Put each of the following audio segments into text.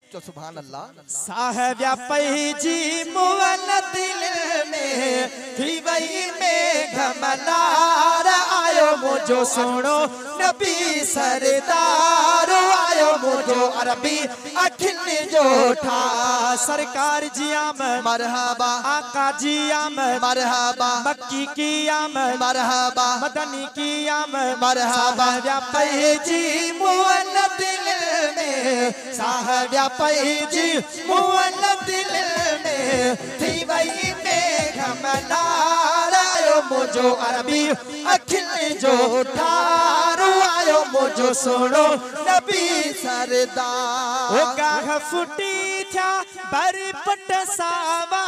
तो सुभान अल्लाह। साहबिया पैजी मुअल दिल में थी वही में घमलार आयो मुझो सुनो नबी सरदार आयो मुझो अरबी अखिल जो ठा सरकार जी आमद मरहबा आका जी आमद मरहबा मक्की की आमद मरहबा मदनी की आमद मरहबा साहबिया पैजी मुअल दिल में साहबिया पैजी मुअल दिल में थी वही में घमलार आयो मुझो अरबी अखिल जो ठारो आयो मुझो सुनो नबी सरदार। ओ गाह फुटी थया बर पट सावा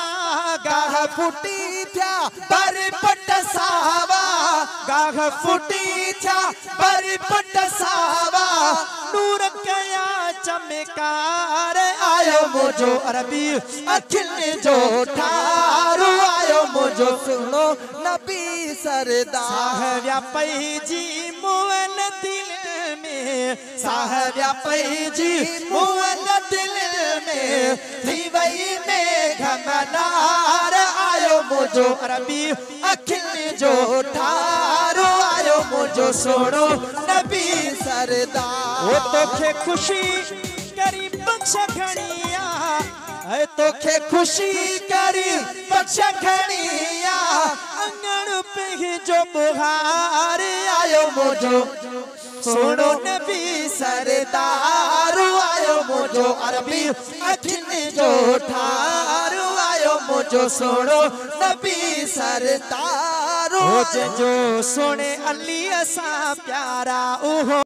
गाह फुटी थया बर पट सावा गाह फुटी थया बर पट सावा नूर कया चमकार आयो मुझो अरबी अखिल जो ठारो आयो मुझो सुनो नबी सरदार। साहबिया पैजी मुअल दिल में साहबिया पैजी मुअल दिल में थी वही में घमनार आयो मुझो अरबी अखिल जो ठारो आयो मुझो सुनो नबी सरदार। वो तोखे खुशी करी बख्श घणिया ऐ तोखे खुशी करी बख्श घणिया अंगण पे जो बुहार आयो मुझो सुनो नबी सरदार आयो मुझो अरबी अखिल जो ठारो आयो मुझो सुनो नबी सरदार जो सुने अली असा प्यारा ओहो।